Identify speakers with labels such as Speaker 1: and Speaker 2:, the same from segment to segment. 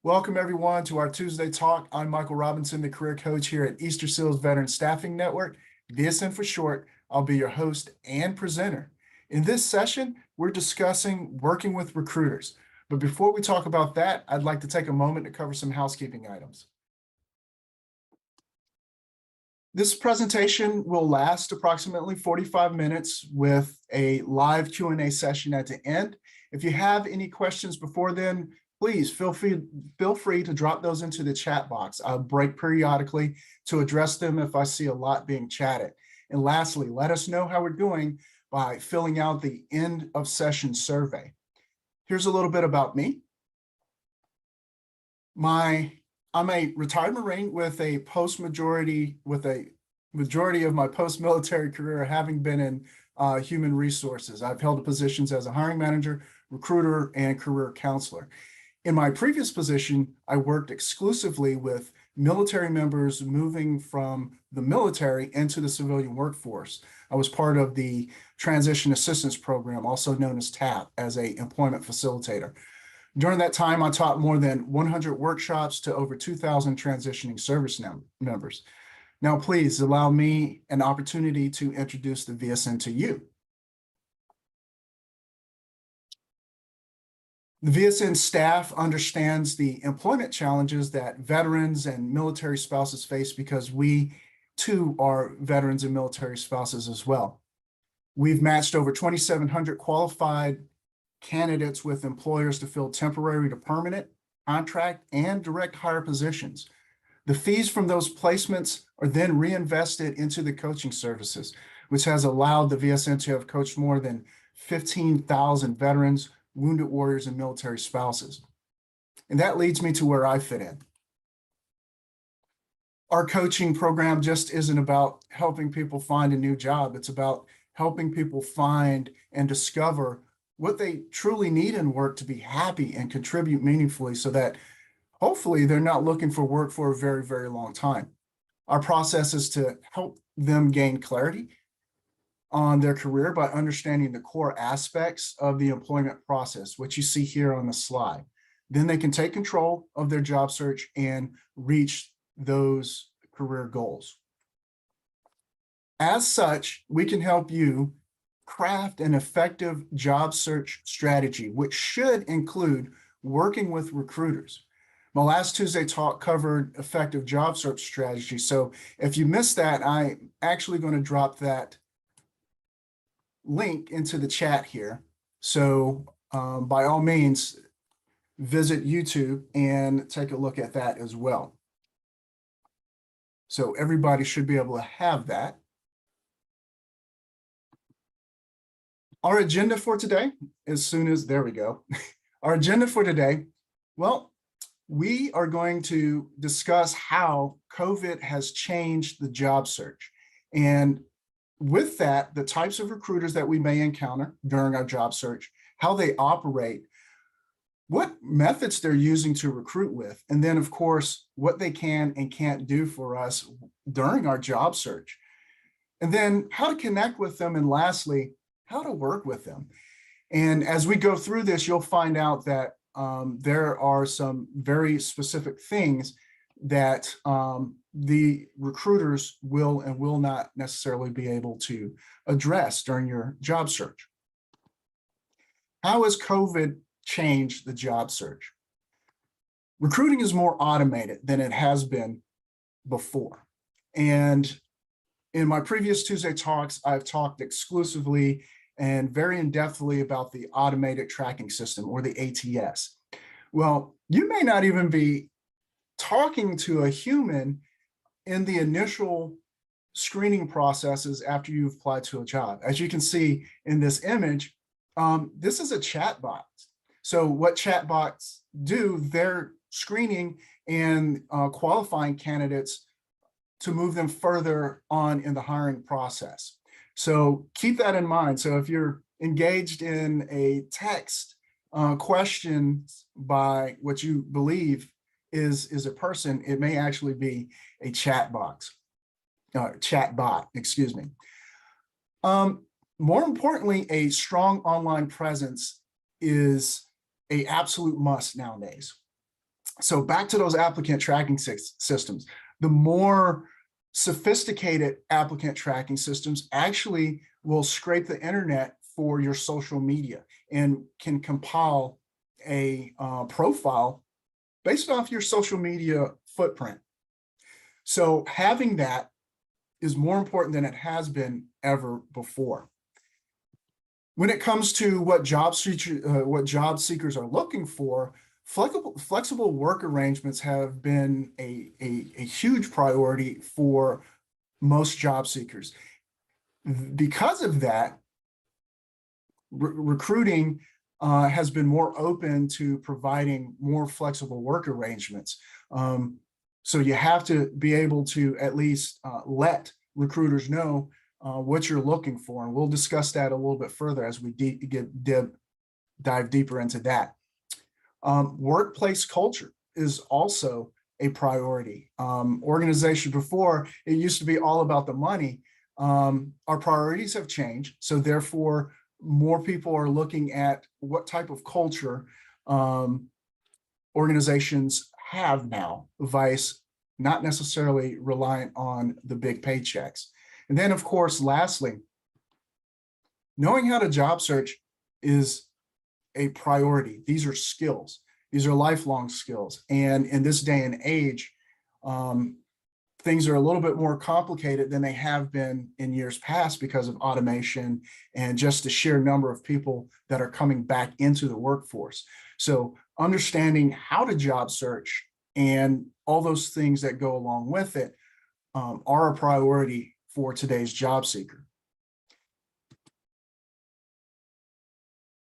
Speaker 1: Welcome everyone to our Tuesday talk. I'm Michael Robinson, the career coach here at Easter Seals Veteran Staffing Network, VSN for short. I'll be your host and presenter. In this session, we're discussing working with recruiters. But before we talk about that, I'd like to take a moment to cover some housekeeping items. This presentation will last approximately 45 minutes with a live Q&A session at the end. If you have any questions before then, please feel free to drop those into the chat box. I'll break periodically to address them if I see a lot being chatted. And lastly, let us know how we're doing by filling out the end of session survey. Here's a little bit about me. I'm a retired Marine with a majority of my post-military career having been in human resources. I've held positions as a hiring manager, recruiter, and career counselor. In my previous position, I worked exclusively with military members moving from the military into the civilian workforce. I was part of the Transition Assistance Program, also known as TAP, as an employment facilitator. During that time, I taught more than 100 workshops to over 2,000 transitioning service members. Now, please allow me an opportunity to introduce the VSN to you. The VSN staff understands the employment challenges that veterans and military spouses face because we too are veterans and military spouses as well. We've matched over 2,700 qualified candidates with employers to fill temporary to permanent, contract, and direct hire positions. The fees from those placements are then reinvested into the coaching services, which has allowed the VSN to have coached more than 15,000 veterans, wounded warriors, and military spouses. And that leads me to where I fit in. Our coaching program just isn't about helping people find a new job. It's about helping people find and discover what they truly need in work to be happy and contribute meaningfully so that hopefully they're not looking for work for a very, very long time. Our process is to help them gain clarity on their career by understanding the core aspects of the employment process, which you see here on the slide. Then they can take control of their job search and reach those career goals. As such, we can help you craft an effective job search strategy, which should include working with recruiters. My last Tuesday talk covered effective job search strategy. So if you missed that, I'm actually going to drop that link into the chat here. So by all means, visit YouTube and take a look at that as well. So everybody should be able to have that. Our agenda for today, there we go. Our agenda for today, well, we are going to discuss how COVID has changed the job search. And with that, the types of recruiters that we may encounter during our job search, how they operate, what methods they're using to recruit with, and then, of course, what they can and can't do for us during our job search. And then how to connect with them, and lastly, how to work with them. And as we go through this, you'll find out that there are some very specific things that the recruiters will and will not necessarily be able to address during your job search. How has COVID changed the job search? Recruiting is more automated than it has been before. And in my previous Tuesday talks, I've talked exclusively and very in-depthly about the automated tracking system, or the ATS. Well, you may not even be talking to a human in the initial screening processes after you've applied to a job. As you can see in this image, this is a chat bot. So what chat bots do, they're screening and qualifying candidates to move them further on in the hiring process. So keep that in mind. So if you're engaged in a text question by what you believe is a person, it may actually be a chat bot, excuse me. More importantly, a strong online presence is an absolute must nowadays. So back to those applicant tracking systems. The more sophisticated applicant tracking systems actually will scrape the internet for your social media and can compile a profile based off your social media footprint. So having that is more important than it has been ever before. When it comes to what job seekers are looking for, flexible work arrangements have been a huge priority for most job seekers. Because of that, recruiting has been more open to providing more flexible work arrangements. So you have to be able to at least let recruiters know what you're looking for. And we'll discuss that a little bit further as we dive deeper into that. Workplace culture is also a priority. Organization before, it used to be all about the money. Our priorities have changed. So therefore, more people are looking at what type of culture organizations have now, vice not necessarily reliant on the big paychecks. And then, of course, lastly, knowing how to job search is a priority. These are skills. These are lifelong skills. And in this day and age, things are a little bit more complicated than they have been in years past because of automation and just the sheer number of people that are coming back into the workforce. So understanding how to job search and all those things that go along with it are a priority for today's job seeker.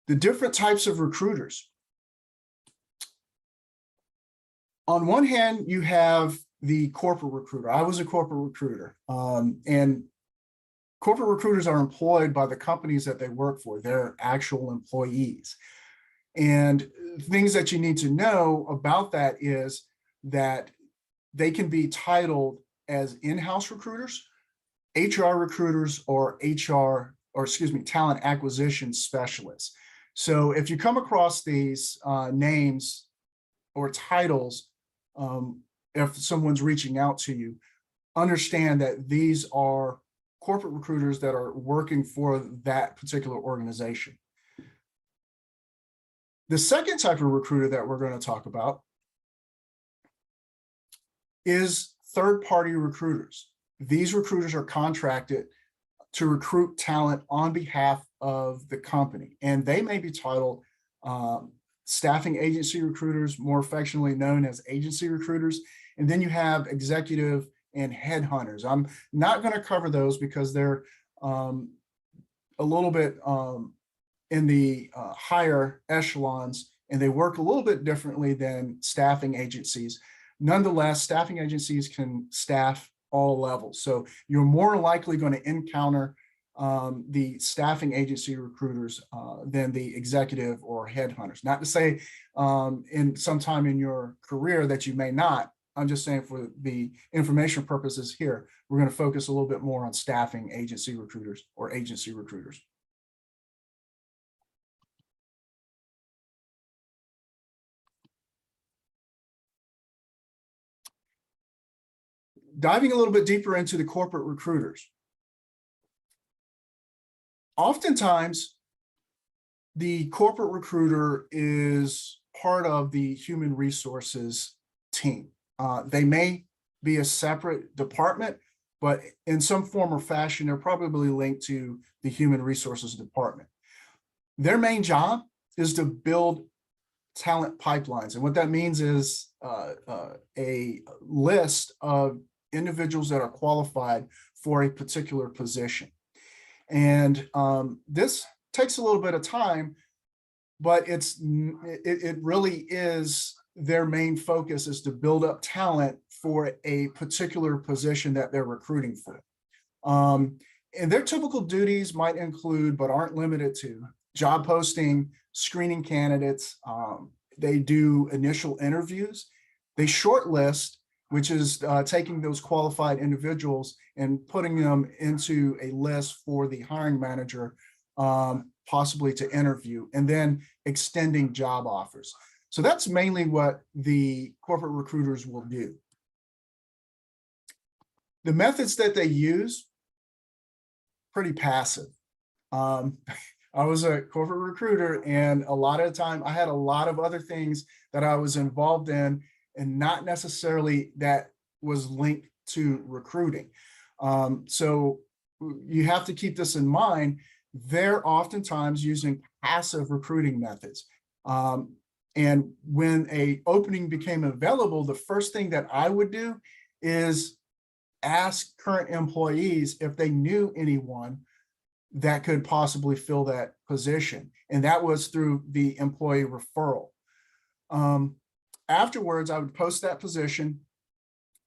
Speaker 1: The different types of recruiters. On one hand, you have the corporate recruiter. I was a corporate recruiter, and corporate recruiters are employed by the companies that they work for. They're actual employees. And things that you need to know about that is that they can be titled as in-house recruiters, HR recruiters, or talent acquisition specialists. So if you come across these names or titles, if someone's reaching out to you, understand that these are corporate recruiters that are working for that particular organization. The second type of recruiter that we're going to talk about is third-party recruiters. These recruiters are contracted to recruit talent on behalf of the company, and they may be titled staffing agency recruiters, more affectionately known as agency recruiters. And then you have executive and headhunters. I'm not going to cover those because they're a little bit in the higher echelons, and they work a little bit differently than staffing agencies. Nonetheless, staffing agencies can staff all levels. So you're more likely going to encounter the staffing agency recruiters than the executive or headhunters. Not to say in some time in your career that you may not. I'm just saying for the information purposes here, we're going to focus a little bit more on staffing agency recruiters or agency recruiters. Diving a little bit deeper into the corporate recruiters. Oftentimes, the corporate recruiter is part of the human resources team. They may be a separate department, but in some form or fashion, they're probably linked to the human resources department. Their main job is to build talent pipelines. And what that means is a list of individuals that are qualified for a particular position. And this takes a little bit of time, but it really is their main focus is to build up talent for a particular position that they're recruiting for. And their typical duties might include, but aren't limited to, job posting, screening candidates. They do initial interviews. They shortlist, which is taking those qualified individuals and putting them into a list for the hiring manager, possibly to interview, and then extending job offers. So that's mainly what the corporate recruiters will do. The methods that they use, pretty passive. Um, I was a corporate recruiter, and a lot of the time I had a lot of other things that I was involved in, and not necessarily that was linked to recruiting. So you have to keep this in mind. They're oftentimes using passive recruiting methods. And when a opening became available, the first thing that I would do is ask current employees if they knew anyone that could possibly fill that position. And that was through the employee referral. Afterwards, I would post that position.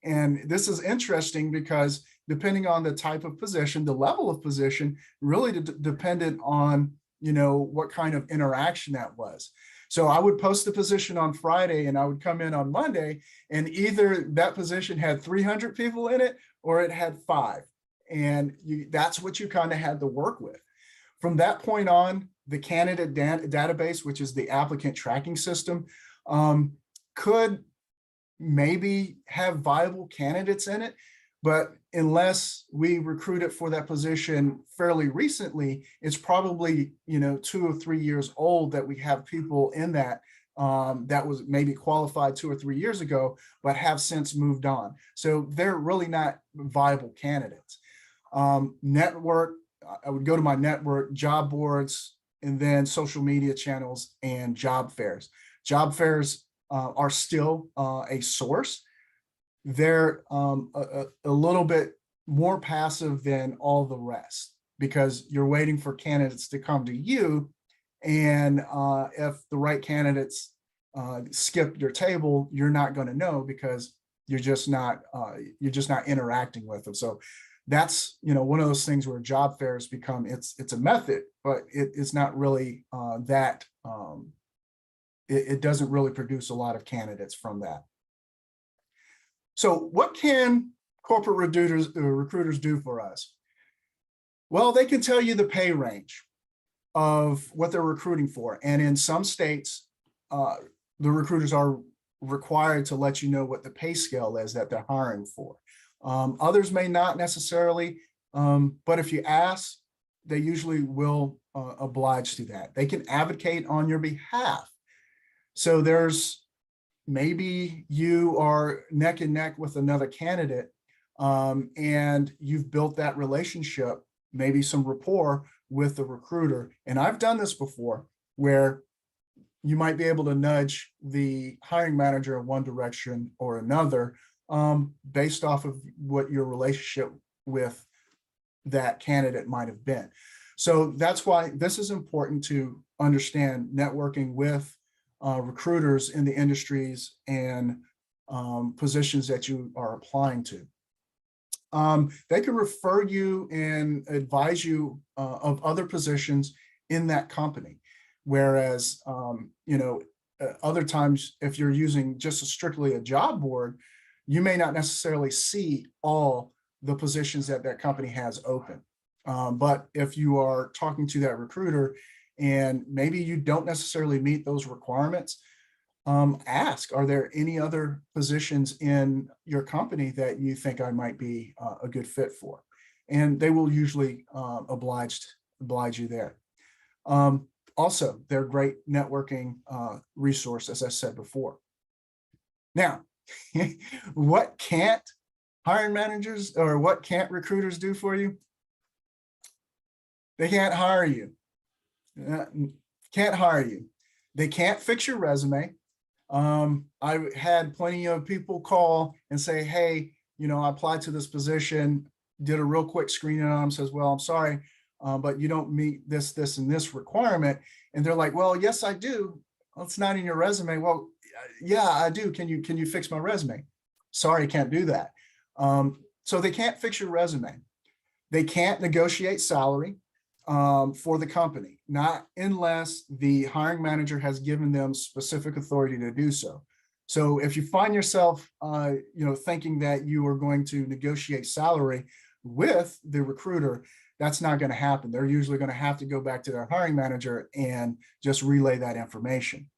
Speaker 1: And this is interesting because depending on the type of position, the level of position really depended on, what kind of interaction that was. So I would post the position on Friday and I would come in on Monday, and either that position had 300 people in it or it had 5. And that's what you kind of had to work with. From that point on, the candidate database, which is the applicant tracking system, could maybe have viable candidates in it. But unless we recruited for that position fairly recently, it's probably 2 or 3 years old that we have people in that that was maybe qualified 2 or 3 years ago, but have since moved on. So they're really not viable candidates. Network, I would go to my network, job boards, and then social media channels and job fairs. Job fairs are still a source. They're a little bit more passive than all the rest because you're waiting for candidates to come to you. And if the right candidates skip your table, you're not going to know because you're just not interacting with them. So that's one of those things where job fairs become it's a method, but it's not really that it doesn't really produce a lot of candidates from that. So what can corporate recruiters do for us? Well, they can tell you the pay range of what they're recruiting for. And in some states, the recruiters are required to let you know what the pay scale is that they're hiring for. Others may not necessarily, but if you ask, they usually will oblige to that. They can advocate on your behalf. So there's maybe you are neck and neck with another candidate, and you've built that relationship, maybe some rapport with the recruiter. And I've done this before where you might be able to nudge the hiring manager in one direction or another based off of what your relationship with that candidate might have been. So that's why this is important to understand networking with recruiters in the industries and positions that you are applying to. They can refer you and advise you of other positions in that company. Whereas, other times, if you're using just strictly a job board, you may not necessarily see all the positions that that company has open. But if you are talking to that recruiter and maybe you don't necessarily meet those requirements, ask, are there any other positions in your company that you think I might be a good fit for? And they will usually oblige you there. Also, they're great networking resource, as I said before. Now, what can't hiring managers or what can't recruiters do for you? They can't hire you. Can't hire you. They can't fix your resume. I had plenty of people call and say, hey, I applied to this position, did a real quick screening on them, says, well, I'm sorry, but you don't meet this, and this requirement. And they're like, well, yes, I do. Well, it's not in your resume. Well, yeah, I do. Can you fix my resume? Sorry, can't do that. So they can't fix your resume. They can't negotiate salary for the company, not unless the hiring manager has given them specific authority to do so. So if you find yourself, thinking that you are going to negotiate salary with the recruiter, that's not going to happen. They're usually going to have to go back to their hiring manager and just relay that information.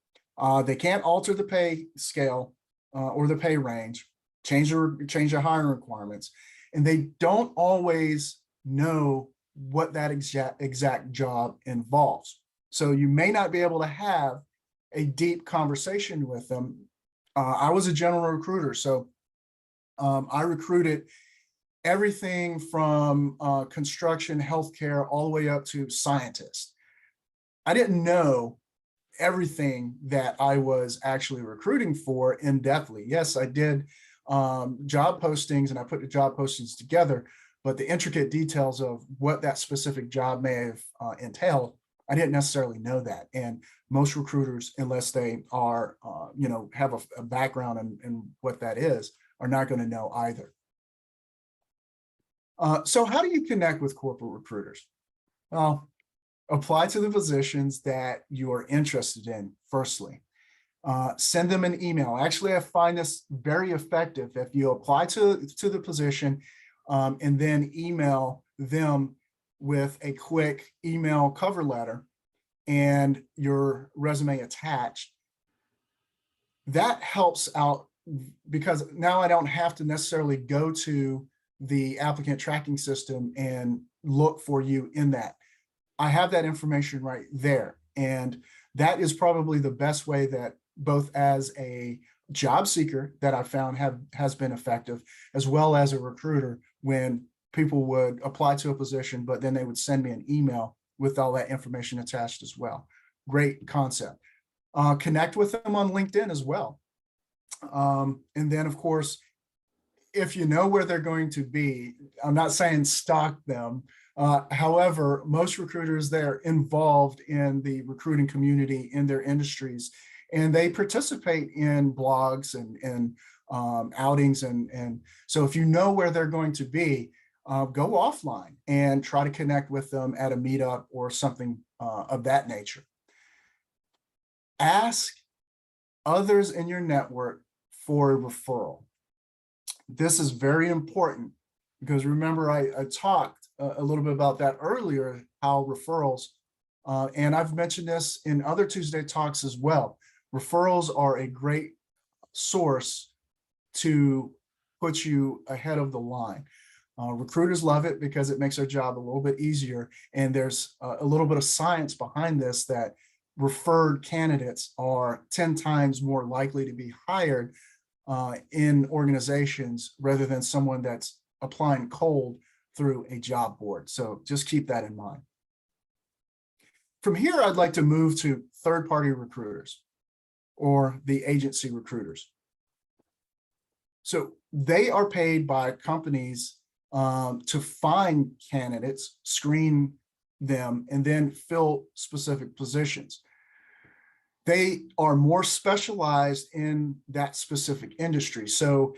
Speaker 1: They can't alter the pay scale or the pay range, change the hiring requirements, and they don't always know what that exact job involves. So you may not be able to have a deep conversation with them. I was a general recruiter, so I recruited everything from construction, healthcare, all the way up to scientists. I didn't know everything that I was actually recruiting for in depthly. Yes, I did job postings and I put the job postings together, but the intricate details of what that specific job may have entailed, I didn't necessarily know that. And most recruiters, unless they are, have a background in what that is, are not going to know either. So how do you connect with corporate recruiters? Well, apply to the positions that you are interested in, firstly. Send them an email. Actually, I find this very effective. If you apply to the position and then email them with a quick email cover letter and your resume attached, that helps out because now I don't have to necessarily go to the applicant tracking system and look for you in that. I have that information right there. And that is probably the best way that both as a job seeker that I found has been effective, as well as a recruiter when people would apply to a position, but then they would send me an email with all that information attached as well. Great concept. Connect with them on LinkedIn as well. And then, of course, if you know where they're going to be, I'm not saying stalk them. However, most recruiters, they're involved in the recruiting community in their industries, and they participate in blogs and outings. And so if you know where they're going to be, go offline and try to connect with them at a meetup or something of that nature. Ask others in your network for a referral. This is very important because remember, I talked a little bit about that earlier, how referrals, and I've mentioned this in other Tuesday talks as well. Referrals are a great source to put you ahead of the line. Recruiters love it because it makes their job a little bit easier. And there's a little bit of science behind this that referred candidates are 10 times more likely to be hired in organizations rather than someone that's applying cold through a job board. So just keep that in mind. From here, I'd like to move to third-party recruiters or the agency recruiters. So they are paid by companies to find candidates, screen them, and then fill specific positions. They are more specialized in that specific industry. So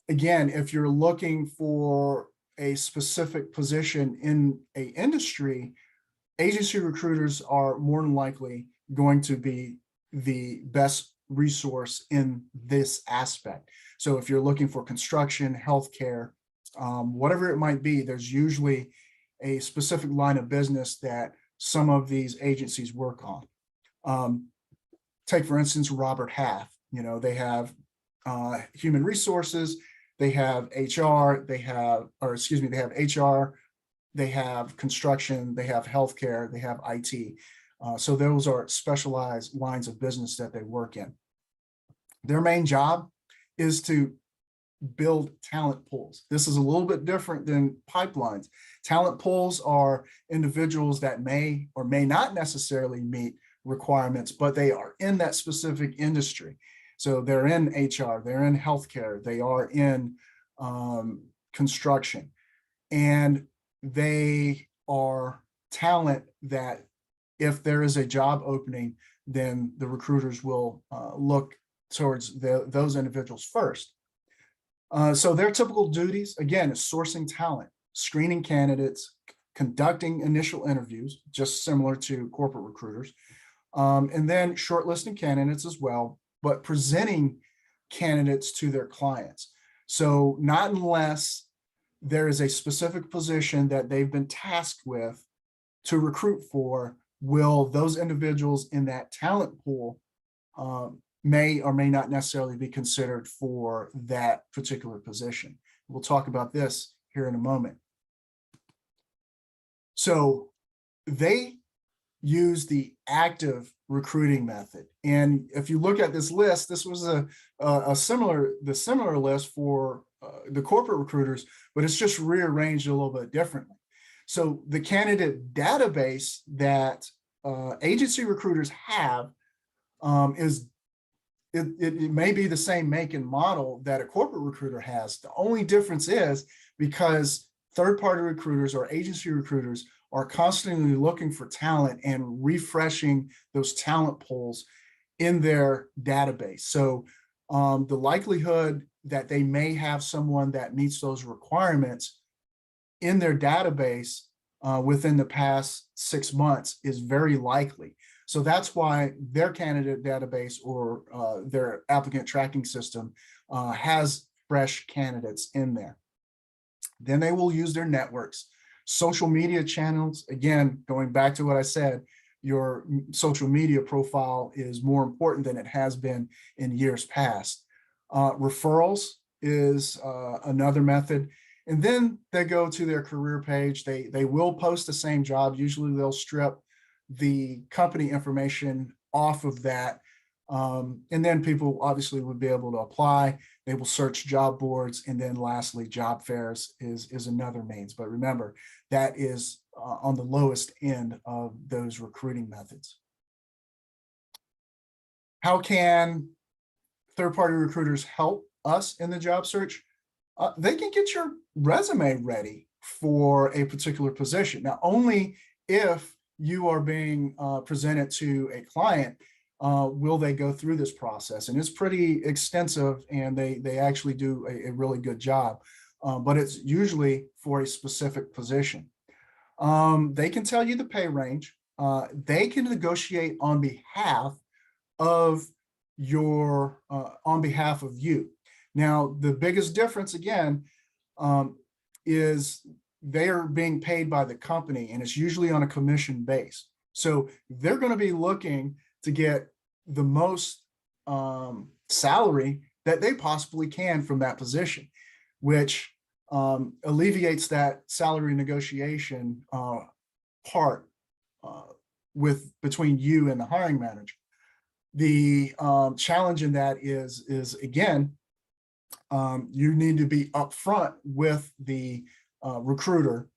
Speaker 1: again, if you're looking for a specific position in a industry, agency recruiters are more than likely going to be the best resource in this aspect. So if you're looking for construction, healthcare, whatever it might be, there's usually a specific line of business that some of these agencies work on. Take, for instance, Robert Half. They have human resources, they have HR, they have HR, they have construction, they have healthcare, they have IT. So those are specialized lines of business that they work in. Their main job is to build talent pools. This is a little bit different than pipelines. Talent pools are individuals that may or may not necessarily meet requirements, but they are in that specific industry. So they're in HR, they're in healthcare, they are in construction, and they are talent that if there is a job opening, then the recruiters will look towards those individuals first. So their typical duties, again, is sourcing talent, screening candidates, conducting initial interviews, just similar to corporate recruiters, and then shortlisting candidates as well, but presenting candidates to their clients. So not unless there is a specific position that they've been tasked with to recruit for, will those individuals in that talent pool may or may not necessarily be considered for that particular position. We'll talk about this here in a moment. So they use the active recruiting method. And if you look at this list, this was the similar list for the corporate recruiters, but it's just rearranged a little bit differently. So the candidate database that agency recruiters have it may be the same make and model that a corporate recruiter has. The only difference is because third-party recruiters or agency recruiters are constantly looking for talent and refreshing those talent pools in their database. So the likelihood that they may have someone that meets those requirements in their database within the past 6 months is very likely. So that's why their candidate database or their applicant tracking system has fresh candidates in there. Then they will use their networks, social media channels. Again, going back to what I said, your social media profile is more important than it has been in years past. Referrals is another method. And then they go to their career page. They will post the same job. Usually they'll strip the company information off of that. And then people obviously would be able to apply. They will search job boards. And then lastly, job fairs is another means. But remember, that is on the lowest end of those recruiting methods. How can third-party recruiters help us in the job search? They can get your resume ready for a particular position. Now, only if you are being presented to a client will they go through this process. And it's pretty extensive, and they actually do a really good job. But it's usually for a specific position. They can tell you the pay range. They can negotiate on behalf of you. Now, the biggest difference again is they are being paid by the company, and it's usually on a commission base. So they're going to be looking to get the most salary that they possibly can from that position, which alleviates that salary negotiation part between you and the hiring manager. The challenge in that is again, you need to be upfront with the recruiter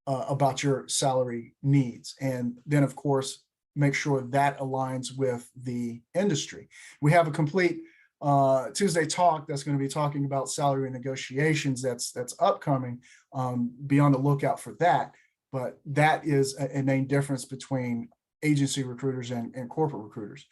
Speaker 1: about your salary needs. And then of course, make sure that aligns with the industry. We have a complete Tuesday talk that's going to be talking about salary negotiations that's upcoming. Be on the lookout for that. But that is a main difference between agency recruiters and corporate recruiters.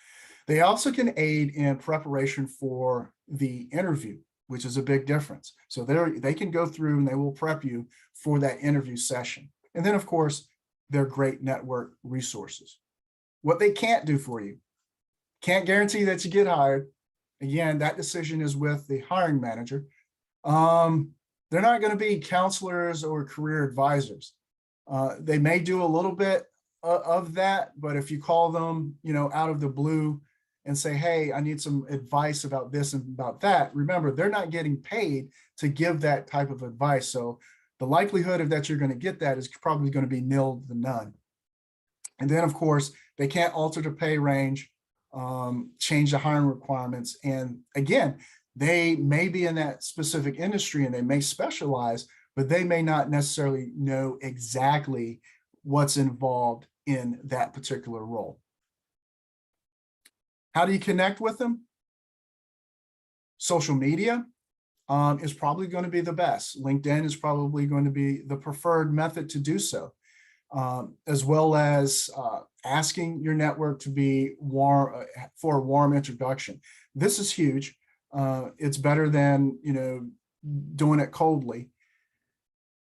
Speaker 1: They also can aid in preparation for the interview, which is a big difference. So they can go through and they will prep you for that interview session. And then of course, they're great network resources. What they can't do for you, can't guarantee that you get hired. Again, that decision is with the hiring manager. They're not going to be counselors or career advisors. They may do a little bit of that, but if you call them, out of the blue and say, hey, I need some advice about this and about that, remember, they're not getting paid to give that type of advice. So the likelihood of that you're going to get that is probably going to be nil to none. And then of course, they can't alter the pay range, change the hiring requirements. And again, they may be in that specific industry and they may specialize, but they may not necessarily know exactly what's involved in that particular role. How do you connect with them? Social media is probably going to be the best. LinkedIn is probably going to be the preferred method to do so, as well as asking your network to be warm for a warm introduction. This is huge. It's better than doing it coldly.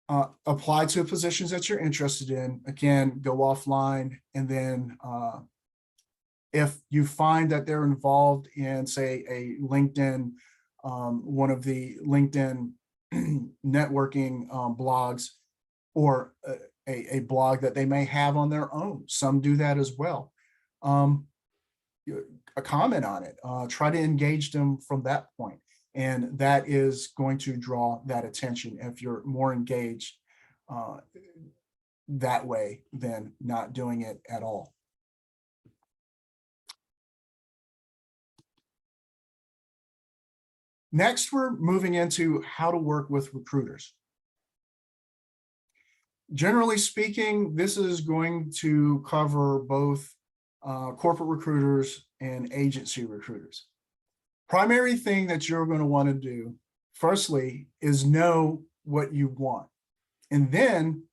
Speaker 1: Apply to positions that you're interested in. Again, go offline, and then if you find that they're involved in, say, a LinkedIn, one of the LinkedIn networking blogs, or a blog that they may have on their own. Some do that as well. a comment on it. Try to engage them from that point. And that is going to draw that attention if you're more engaged that way than not doing it at all. Next, we're moving into how to work with recruiters. Generally speaking, this is going to cover both corporate recruiters and agency recruiters. Primary thing that you're going to want to do, firstly, is know what you want, and then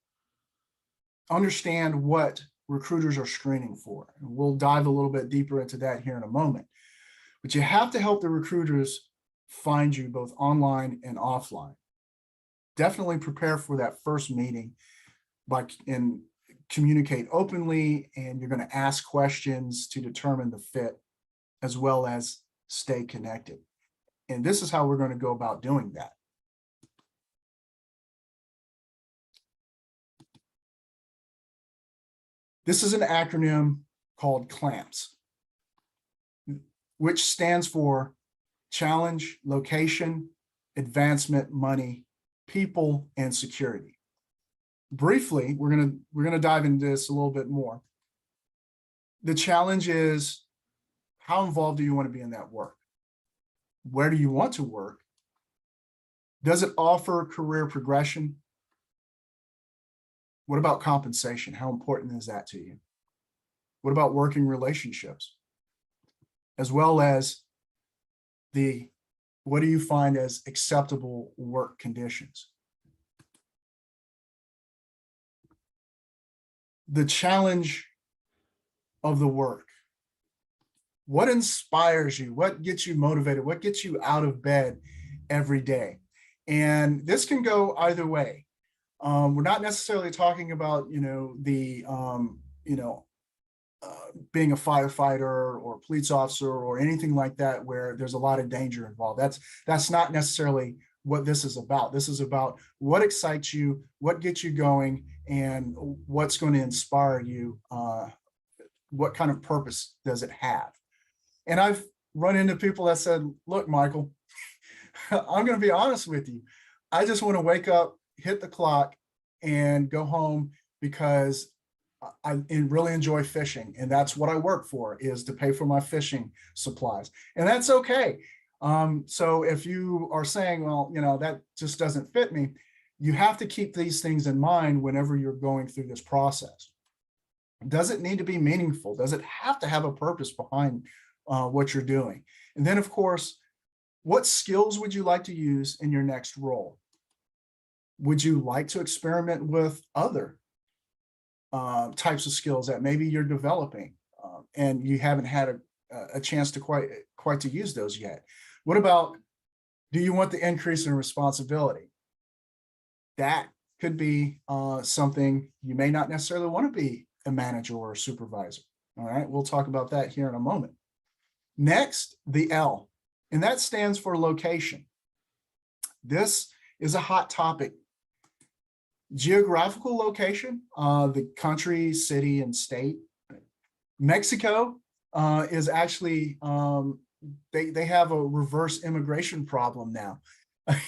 Speaker 1: understand what recruiters are screening for. And we'll dive a little bit deeper into that here in a moment. But you have to help the recruiters find you both online and offline. Definitely prepare for that first meeting and communicate openly, and you're going to ask questions to determine the fit as well as stay connected. And this is how we're going to go about doing that. This is an acronym called CLAMPS, which stands for challenge, location, advancement, money, people, and security. Briefly, we're gonna dive into this a little bit more. The challenge is, how involved do you want to be in that work? Where do you want to work? Does it offer career progression? What about compensation? How important is that to you? What about working relationships? As well as what do you find as acceptable work conditions? The challenge of the work. What inspires you? What gets you motivated? What gets you out of bed every day? And this can go either way. We're not necessarily talking about, being a firefighter or a police officer or anything like that, where there's a lot of danger involved. That's not necessarily what this is about. This is about what excites you, what gets you going, and what's going to inspire you. What kind of purpose does it have? And I've run into people that said, look, Michael, I'm going to be honest with you. I just want to wake up, hit the clock, and go home because I really enjoy fishing. And that's what I work for, is to pay for my fishing supplies. And that's okay. So if you are saying, well, that just doesn't fit me, you have to keep these things in mind whenever you're going through this process. Does it need to be meaningful? Does it have to have a purpose behind what you're doing? And then, of course, what skills would you like to use in your next role? Would you like to experiment with other types of skills that maybe you're developing and you haven't had a chance to quite to use those yet? What about, do you want the increase in responsibility? That could be something. You may not necessarily want to be a manager or a supervisor. All right, we'll talk about that here in a moment. Next, the L, and that stands for location. This is a hot topic. Geographical location, the country, city, and state. Mexico is actually, they have a reverse immigration problem now.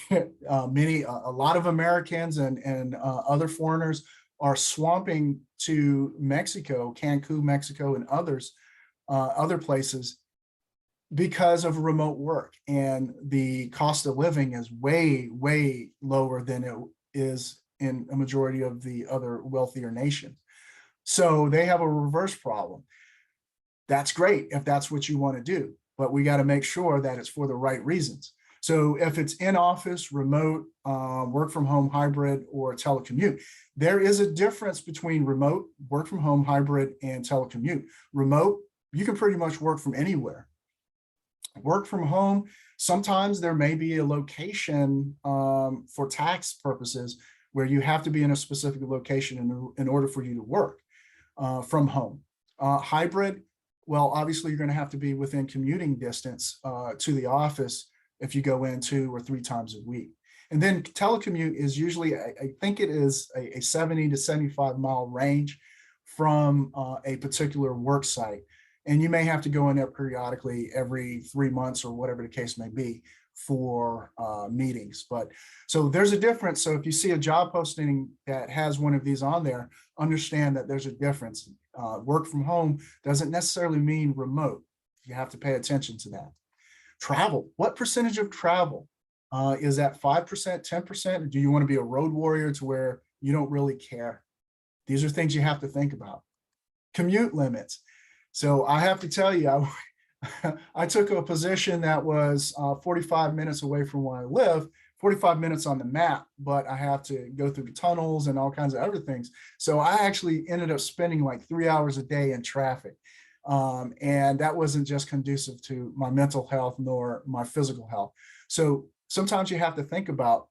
Speaker 1: A lot of Americans and other foreigners are swamping to Mexico, Cancun, Mexico, and other places because of remote work, and the cost of living is way, way lower than it is in a majority of the other wealthier nations. So they have a reverse problem. That's great if that's what you want to do, but we got to make sure that it's for the right reasons. So if it's in office, remote, work from home, hybrid, or telecommute, there is a difference between remote, work from home, hybrid, and telecommute. Remote, you can pretty much work from anywhere. Work from home, sometimes there may be a location for tax purposes where you have to be in a specific location in order for you to work from home. Hybrid, well, obviously you're going to have to be within commuting distance to the office if you go in 2 or 3 times a week. And then telecommute is usually, I think it is a 70 to 75 mile range from a particular work site. And you may have to go in there periodically every 3 months or whatever the case may be for meetings. But so there's a difference. So if you see a job posting that has one of these on there, understand that there's a difference. Work from home doesn't necessarily mean remote. You have to pay attention to that. Travel. What percentage of travel? Is that 5%, 10%? Do you want to be a road warrior to where you don't really care? These are things you have to think about. Commute limits. So I have to tell you, I took a position that was 45 minutes away from where I live, 45 minutes on the map, but I have to go through the tunnels and all kinds of other things. So I actually ended up spending like 3 hours a day in traffic. And that wasn't just conducive to my mental health nor my physical health. So sometimes you have to think about,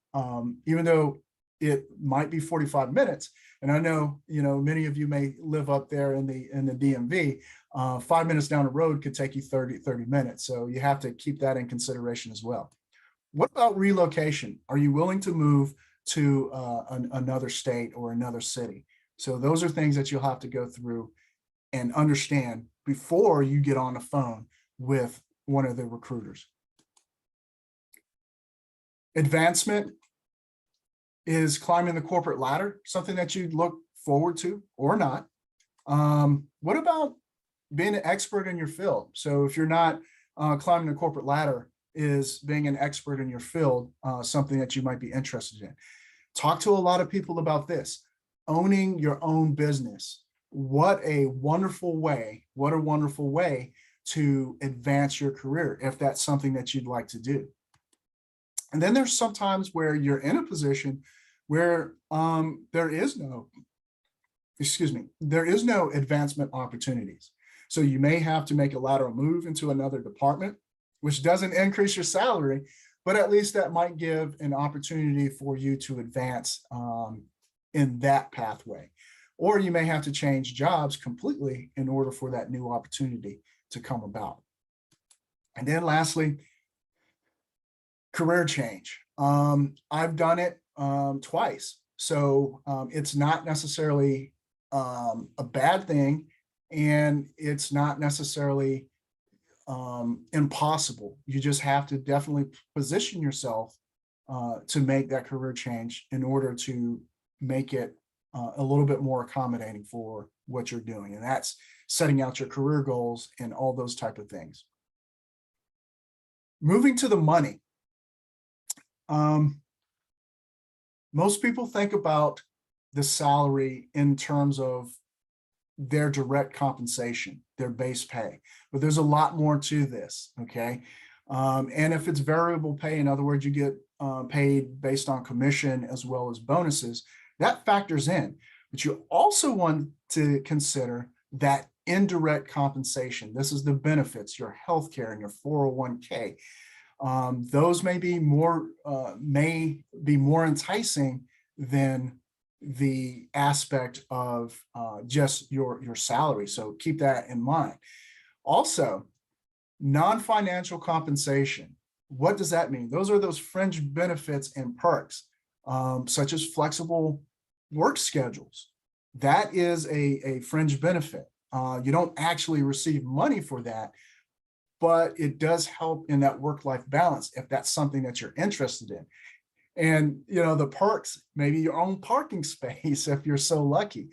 Speaker 1: even though it might be 45 minutes, and I know, many of you may live up there in the DMV, 5 minutes down the road could take you 30 minutes. So you have to keep that in consideration as well. What about relocation? Are you willing to move to another state or another city? So those are things that you'll have to go through and understand before you get on the phone with one of the recruiters. Advancement is climbing the corporate ladder, something that you look forward to or not. What about being an expert in your field? So if you're not climbing the corporate ladder, is being an expert in your field something that you might be interested in? Talk to a lot of people about this. Owning your own business. What a wonderful way to advance your career if that's something that you'd like to do. And then there's sometimes where you're in a position where there is no advancement opportunities. So you may have to make a lateral move into another department, which doesn't increase your salary, but at least that might give an opportunity for you to advance in that pathway. Or you may have to change jobs completely in order for that new opportunity to come about. And then lastly, career change. I've done it twice. So it's not necessarily a bad thing, and it's not necessarily impossible. You just have to definitely position yourself to make that career change in order to make it a little bit more accommodating for what you're doing. And that's setting out your career goals and all those type of things. Moving to the money. Most people think about the salary in terms of their direct compensation, their base pay, but there's a lot more to this, okay? And if it's variable pay, in other words, you get paid based on commission as well as bonuses, that factors in. But you also want to consider that indirect compensation. This is the benefits, your healthcare and your 401k. Those may be more enticing than the aspect of just your salary. So keep that in mind. Also, non-financial compensation. What does that mean? Those are those fringe benefits and perks, such as flexible work schedules. That is a fringe benefit. You don't actually receive money for that, but it does help in that work-life balance if that's something that you're interested in. And the perks, maybe your own parking space if you're so lucky.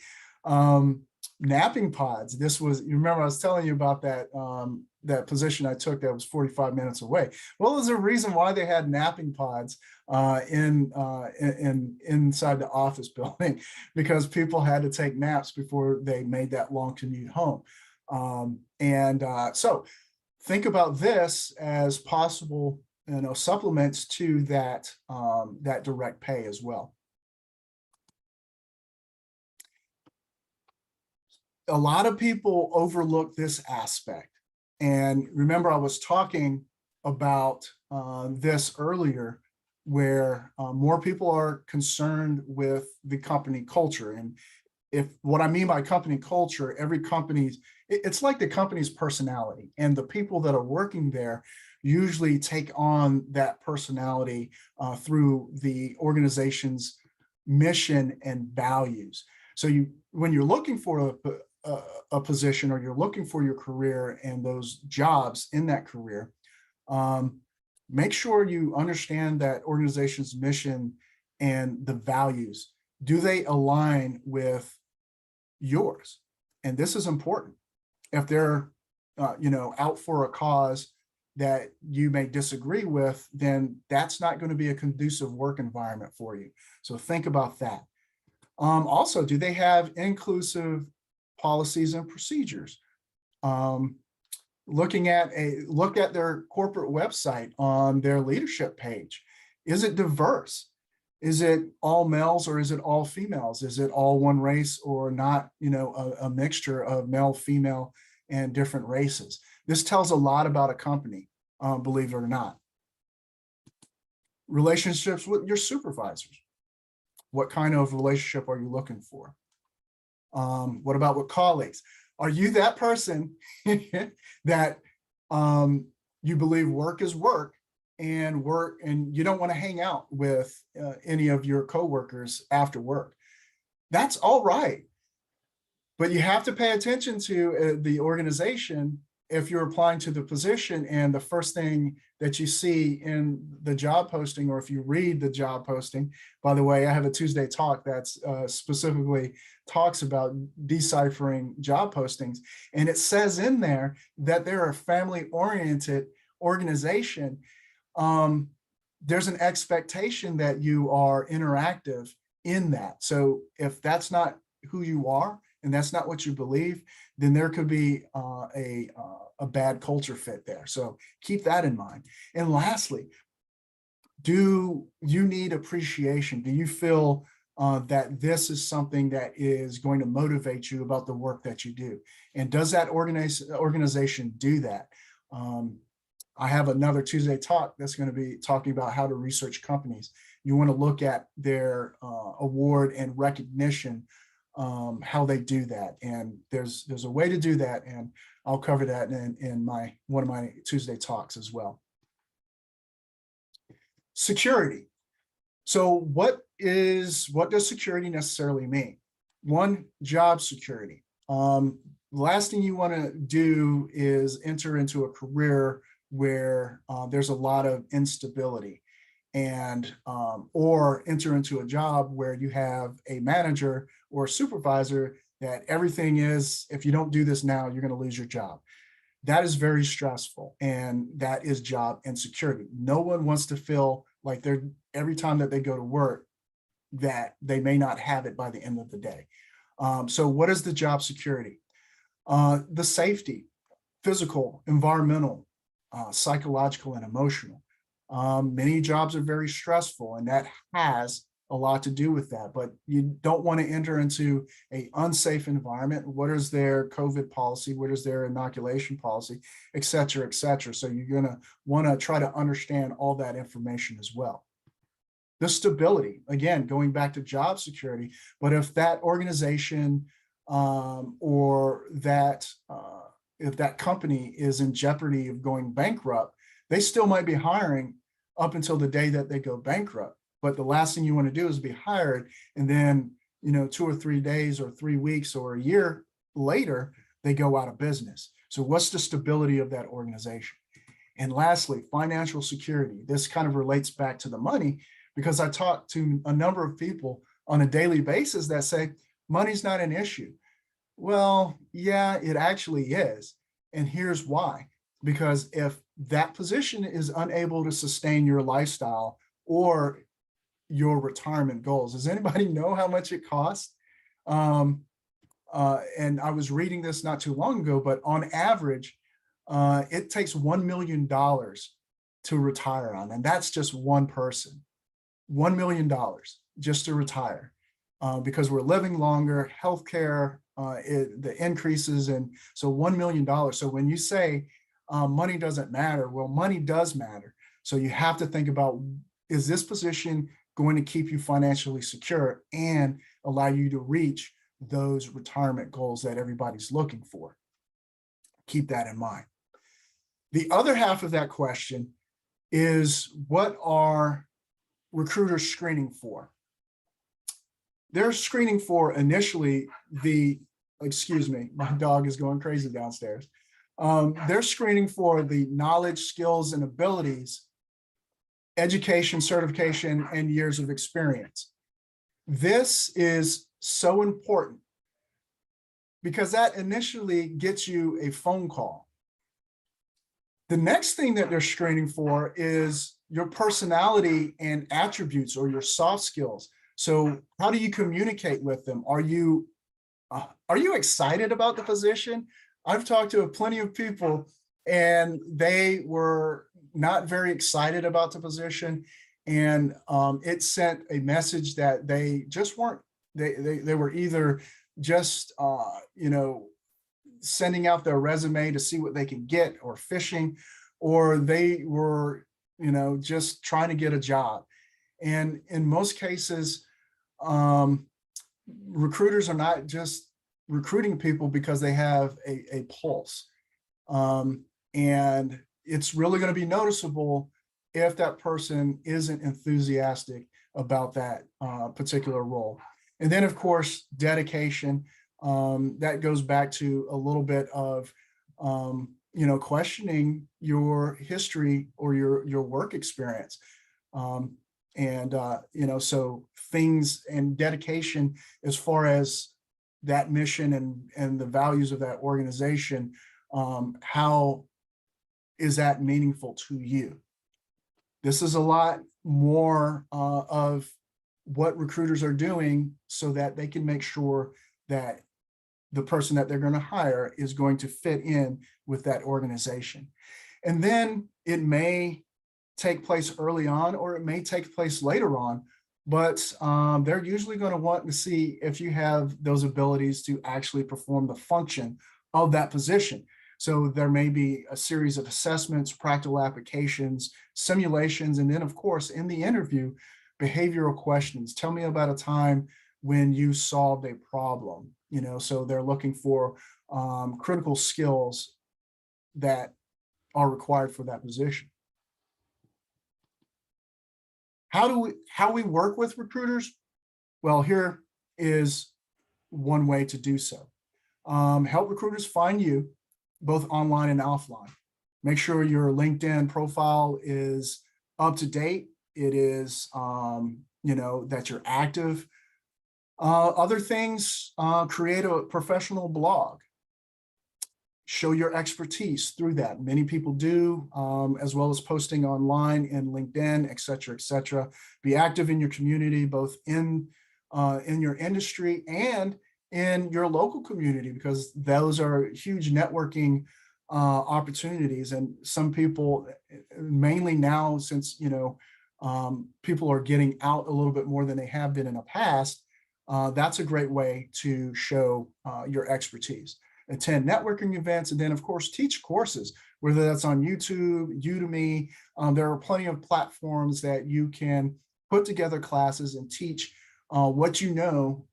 Speaker 1: Napping pods. You remember I was telling you about that position I took that was 45 minutes away. Well, there's a reason why they had napping pods inside the office building, because people had to take naps before they made that long commute home. So think about this as possible, supplements to that direct pay as well. A lot of people overlook this aspect. And remember, I was talking about this earlier, where more people are concerned with the company culture. And if what I mean by company culture, every company's, it's like the company's personality, and the people that are working there usually take on that personality through the organization's mission and values. So when you're looking for a position, or you're looking for your career and those jobs in that career, make sure you understand that organization's mission and the values. Do they align with yours? And this is important. If they're out for a cause that you may disagree with, then that's not going to be a conducive work environment for you. So think about that. Also, do they have inclusive policies and procedures? Look at their corporate website on their leadership page. Is it diverse? Is it all males or is it all females? Is it all one race or not, a mixture of male, female, and different races? This tells a lot about a company, believe it or not. Relationships with your supervisors. What kind of relationship are you looking for? What about with colleagues? Are you that person that you believe work is work, and you don't want to hang out with any of your coworkers after work? That's all right. But you have to pay attention to the organization if you're applying to the position, and the first thing that you see in the job posting, or if you read the job posting. By the way, I have a Tuesday talk that's specifically talks about deciphering job postings, and it says in there that they're a family-oriented organization. There's an expectation that you are interactive in that. So if that's not who you are and that's not what you believe, then there could be a bad culture fit there. So keep that in mind. And lastly, do you need appreciation? Do you feel that this is something that is going to motivate you about the work that you do? And does that organization do that? I have another Tuesday talk that's going to be talking about how to research companies. You want to look at their award and recognition, how they do that. And there's a way to do that. And I'll cover that in one of my Tuesday talks as well. Security. So what does security necessarily mean? One, job security. The last thing you want to do is enter into a career where there's a lot of instability, and or enter into a job where you have a manager or a supervisor that everything is, if you don't do this now, you're going to lose your job. That is very stressful, and that is job insecurity. No one wants to feel like they're, every time that they go to work, that they may not have it by the end of the day. So what is the job security? The safety, physical, environmental, psychological, and emotional. Many jobs are very stressful, and that has a lot to do with that, but you don't want to enter into an unsafe environment. What is their COVID policy? What is their inoculation policy, et cetera, et cetera. So you're going to want to try to understand all that information as well. The stability, again, going back to job security, but if that organization or that if that company is in jeopardy of going bankrupt, they still might be hiring up until the day that they go bankrupt. But the last thing you want to do is be hired, and then 2 or 3 days or 3 weeks or a year later, they go out of business. So what's the stability of that organization? And lastly, financial security. This kind of relates back to the money, because I talk to a number of people on a daily basis that say money's not an issue. Well, yeah, it actually is. And here's why. Because if that position is unable to sustain your lifestyle or your retirement goals, does anybody know how much it costs? And I was reading this not too long ago, but on average, it takes $1 million to retire on. And that's just one person. $1 million just to retire, because we're living longer, healthcare, the increases, and so $1 million. So when you say money doesn't matter, well, money does matter. So you have to think about, is this position going to keep you financially secure and allow you to reach those retirement goals that everybody's looking for? Keep that in mind. The other half of that question is, what are recruiters screening for? They're screening for initially the excuse me, my dog is going crazy downstairs. They're screening for the knowledge, skills, and abilities, education, certification, and years of experience. This is so important because that initially gets you a phone call. The next thing that they're screening for is your personality and attributes, or your soft skills. So how do you communicate with them? Are you excited about the position? I've talked to plenty of people and they were not very excited about the position. And it sent a message that they just weren't, they were either just, sending out their resume to see what they can get, or fishing, or they were, just trying to get a job. And in most cases, recruiters are not just recruiting people because they have a pulse. And it's really going to be noticeable if that person isn't enthusiastic about that particular role. And then, of course, dedication. That goes back to a little bit of, questioning your history or your work experience. So things and dedication as far as that mission and the values of that organization, how is that meaningful to you? This is a lot more of what recruiters are doing so that they can make sure that the person that they're going to hire is going to fit in with that organization. And then it may take place early on, or it may take place later on, but they're usually going to want to see if you have those abilities to actually perform the function of that position. So there may be a series of assessments, practical applications, simulations, and then, of course, in the interview, behavioral questions. Tell me about a time when you solved a problem. So they're looking for critical skills that are required for that position. How we work with recruiters? Well, here is one way to do so. Help recruiters find you both online and offline. Make sure your LinkedIn profile is up to date. It is, that you're active. Other things, create a professional blog. Show your expertise through that. Many people do, as well as posting online in LinkedIn, et cetera, et cetera. Be active in your community, both in your industry and in your local community, because those are huge networking opportunities. And some people, mainly now, since people are getting out a little bit more than they have been in the past, that's a great way to show your expertise. Attend networking events, and then, of course, teach courses, whether that's on YouTube, Udemy. There are plenty of platforms that you can put together classes and teach what you know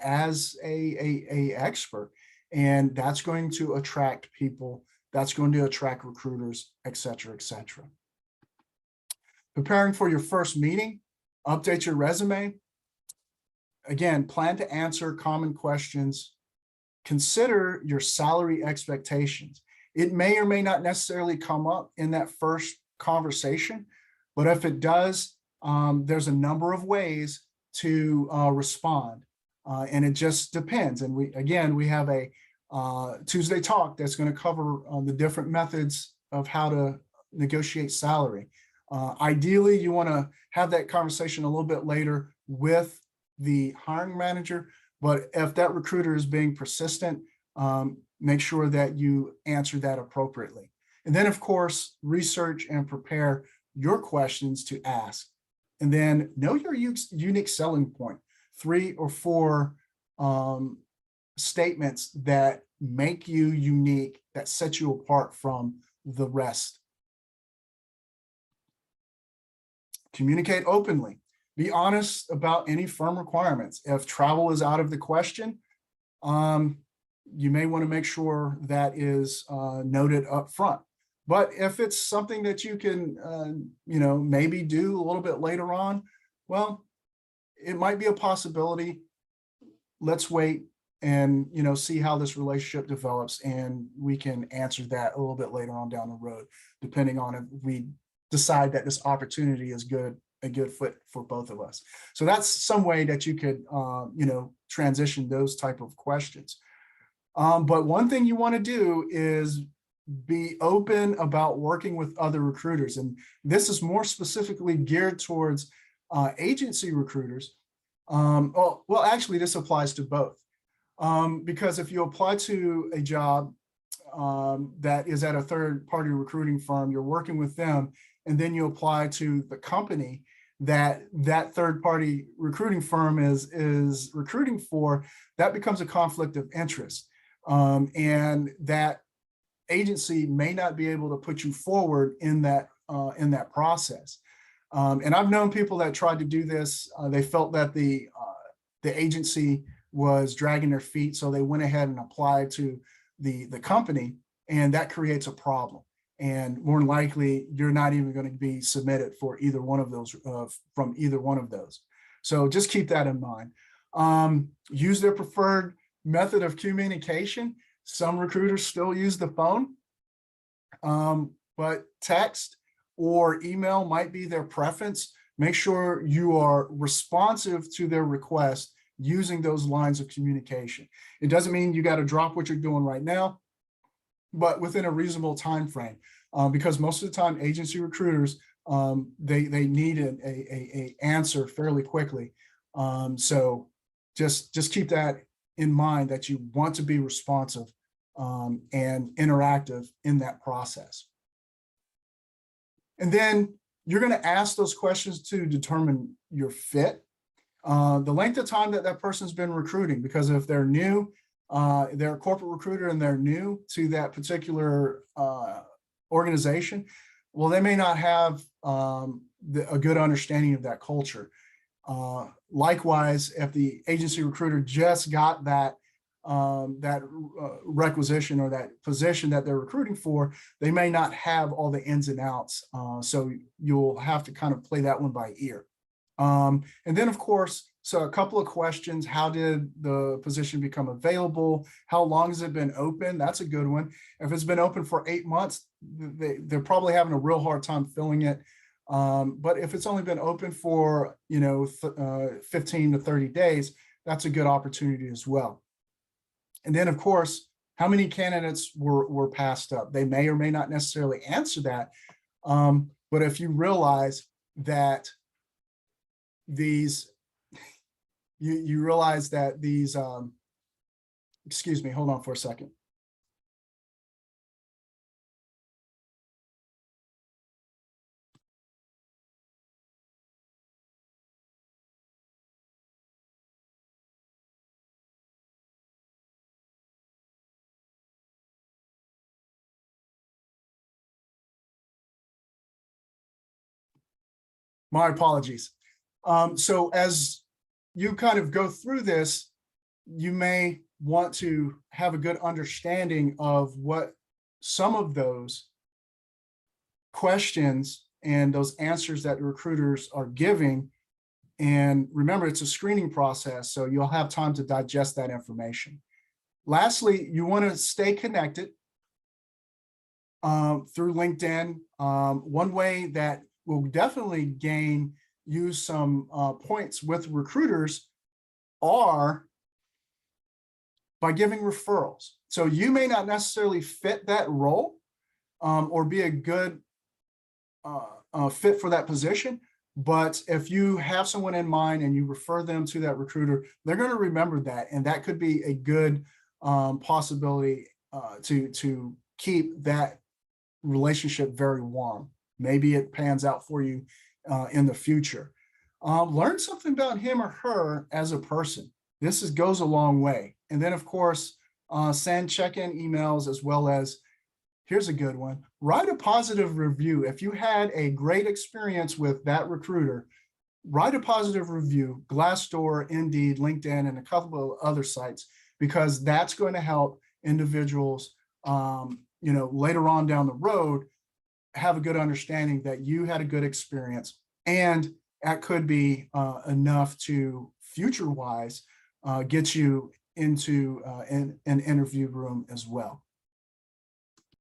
Speaker 1: as a expert. And that's going to attract people. That's going to attract recruiters, et cetera, et cetera. Preparing for your first meeting, update your resume. Again, plan to answer common questions. Consider your salary expectations. It may or may not necessarily come up in that first conversation, but if it does, there's a number of ways to respond, and it just depends. And we have a Tuesday talk that's going to cover the different methods of how to negotiate salary. Ideally, you want to have that conversation a little bit later with the hiring manager, but if that recruiter is being persistent, make sure that you answer that appropriately. And then, of course, research and prepare your questions to ask. And then know your unique selling point, 3 or 4 statements that make you unique, that set you apart from the rest. Communicate openly. Be honest about any firm requirements. If travel is out of the question, you may want to make sure that is noted up front. But if it's something that you can, maybe do a little bit later on, well, it might be a possibility. Let's wait and see how this relationship develops, and we can answer that a little bit later on down the road, depending on if we decide that this opportunity is a good fit for both of us. So that's some way that you could transition those type of questions. But one thing you want to do is be open about working with other recruiters, and this is more specifically geared towards agency recruiters. Well, actually, this applies to both. Because if you apply to a job that is at a third-party recruiting firm, you're working with them, and then you apply to the company that third-party recruiting firm is recruiting for, that becomes a conflict of interest. And that agency may not be able to put you forward in that process. And I've known people that tried to do this. They felt that the agency was dragging their feet, so they went ahead and applied to the company, and that creates a problem. And more than likely, you're not even going to be submitted for either one of those from either one of those. So just keep that in mind. Use their preferred method of communication. Some recruiters still use the phone, but text or email might be their preference. Make sure you are responsive to their request using those lines of communication. It doesn't mean you got to drop what you're doing right now, but within a reasonable time frame, because most of the time agency recruiters, they need a answer fairly quickly. So just keep that in mind, that you want to be responsive and interactive in that process. And then you're going to ask those questions to determine your fit. The length of time that that person's been recruiting, because if they're new, they're a corporate recruiter and they're new to that particular organization, well, they may not have a good understanding of that culture. Likewise, if the agency recruiter just got that requisition or that position that they're recruiting for, they may not have all the ins and outs. So you'll have to kind of play that one by ear. And then, of course, so a couple of questions: how did the position become available? How long has it been open? That's a good one. If it's been open for 8 months, they're probably having a real hard time filling it. But if it's only been open for 15 to 30 days, that's a good opportunity as well. And then, of course, how many candidates were passed up? They may or may not necessarily answer that. But if you realize that these, you realize that these, excuse me, hold on for a second. My apologies. So as you kind of go through this, you may want to have a good understanding of what some of those questions and those answers that the recruiters are giving. And remember, it's a screening process, so you'll have time to digest that information. Lastly, you want to stay connected through LinkedIn. One way that will definitely use some points with recruiters are by giving referrals. So you may not necessarily fit that role or be a good fit for that position, but if you have someone in mind and you refer them to that recruiter, they're going to remember that, and that could be a good possibility to keep that relationship very warm. Maybe it pans out for you in the future. Learn something about him or her as a person. This goes a long way. And then, of course, send check-in emails, as well as, here's a good one, write a positive review. If you had a great experience with that recruiter, write a positive review, Glassdoor, Indeed, LinkedIn, and a couple of other sites, because that's going to help individuals, later on down the road, have a good understanding that you had a good experience, and that could be enough to future-wise get you into an interview room as well.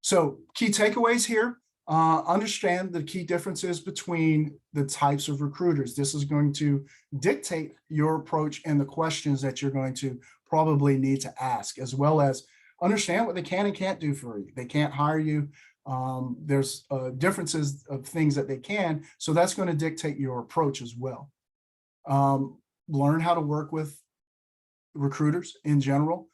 Speaker 1: So key takeaways here, understand the key differences between the types of recruiters. This is going to dictate your approach and the questions that you're going to probably need to ask, as well as understand what they can and can't do for you. They can't hire you. There's differences of things that they can, so that's going to dictate your approach as well. Learn how to work with recruiters in general.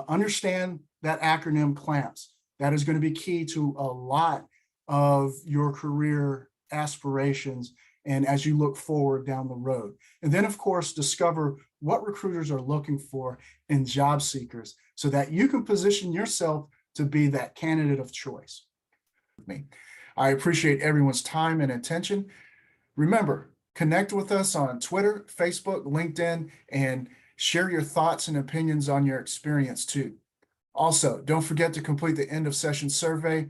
Speaker 1: Understand that acronym CLAMPS. That is going to be key to a lot of your career aspirations and as you look forward down the road. And then, of course, discover what recruiters are looking for in job seekers so that you can position yourself to be that candidate of choice. I appreciate everyone's time and attention. Remember, connect with us on Twitter, Facebook, LinkedIn, and share your thoughts and opinions on your experience too. Also, don't forget to complete the end of session survey.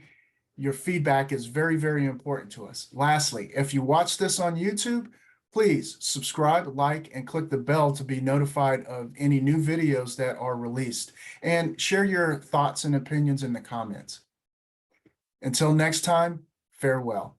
Speaker 1: Your feedback is very, very important to us. Lastly, if you watch this on YouTube, please subscribe, like, and click the bell to be notified of any new videos that are released, and share your thoughts and opinions in the comments. Until next time, farewell.